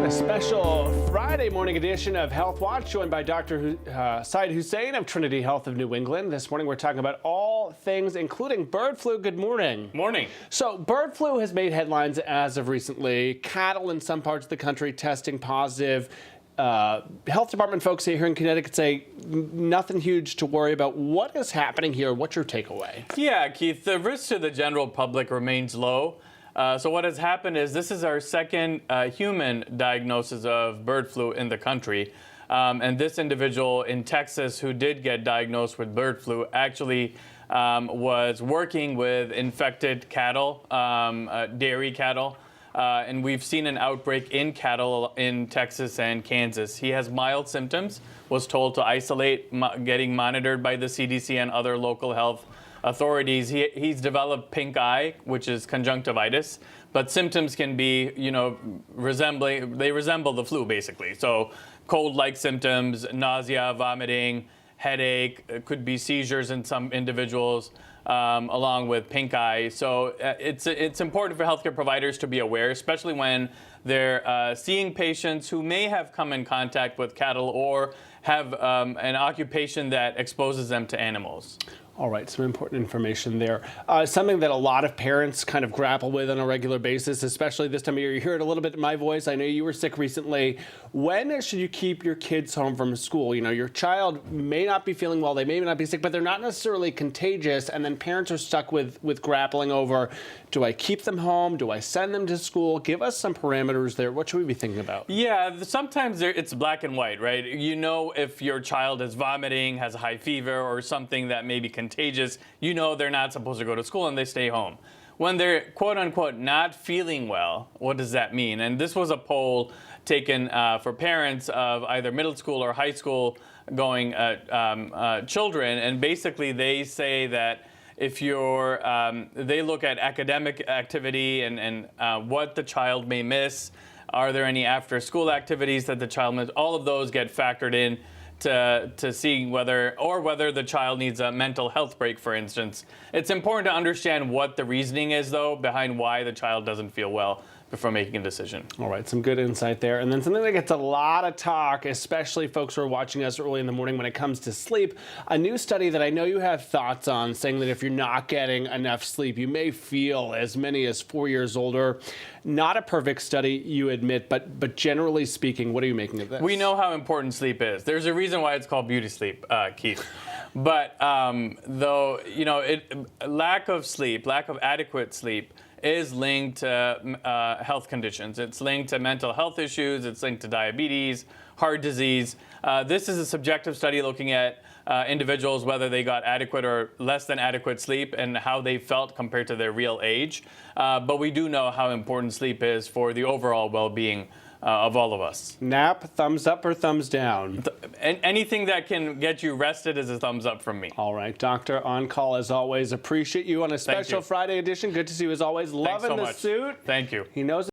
A special Friday morning edition of Health Watch, joined by Dr. Syed Hussain of Trinity Health of New England. This morning we're talking about all things, including bird flu. Good morning. Morning. So bird flu has made headlines as of recently. Cattle in some parts of the country testing positive. Health department folks here in Connecticut say nothing huge to worry about. What is happening here? What's your takeaway? Yeah, Keith, the risk to the general public remains low. So what has happened is this is our second human diagnosis of bird flu in the country. And this individual in Texas who did get diagnosed with bird flu actually was working with infected cattle, dairy cattle. And we've seen an outbreak in cattle in Texas and Kansas. He has mild symptoms, was told to isolate, getting monitored by the CDC and other local health authorities. He's developed pink eye, which is conjunctivitis, but symptoms can be, they resemble the flu basically. So cold-like symptoms, nausea, vomiting, headache, it could be seizures in some individuals, along with pink eye. So it's important for healthcare providers to be aware, especially when they're seeing patients who may have come in contact with cattle or have an occupation that exposes them to animals. All right, some important information there. Something that a lot of parents kind of grapple with on a regular basis, especially this time of year. You hear it a little bit in my voice. I know you were sick recently. When should you keep your kids home from school? You know, your child may not be feeling well, they may not be sick, but they're not necessarily contagious. And then parents are stuck with grappling over, do I keep them home? Do I send them to school? Give us some parameters there. What should we be thinking about? Yeah, sometimes it's black and white, right? You know, if your child is vomiting, has a high fever, or something that may be contagious, you know they're not supposed to go to school and they stay home. When they're quote unquote not feeling well, what does that mean? And this was a poll taken for parents of either middle school or high school going children, and basically they say that if you're, they look at academic activity and what the child may miss. Are there any after school activities that the child missed? All of those get factored in to seeing whether the child needs a mental health break, for instance. It's important to understand what the reasoning is, though, behind why the child doesn't feel well before making a decision. All right, some good insight there. And then something that gets a lot of talk, especially folks who are watching us early in the morning when it comes to sleep. A new study that I know you have thoughts on, saying that if you're not getting enough sleep, you may feel as many as 4 years older. Not a perfect study, you admit, but generally speaking, what are you making of this? We know how important sleep is. There's a reason why it's called beauty sleep, Keith. But though, lack of sleep, lack of adequate sleep, is linked to health conditions. It's linked to mental health issues. It's linked to diabetes, heart disease. This is a subjective study looking at individuals, whether they got adequate or less than adequate sleep and how they felt compared to their real age. But we do know how important sleep is for the overall well-being of all of us. Nap, thumbs up or thumbs down? Anything that can get you rested is a thumbs up from me. All right, Doctor, on call as always. Appreciate you on a special Friday edition. Good to see you as always. Loving the suit. Thank you. He knows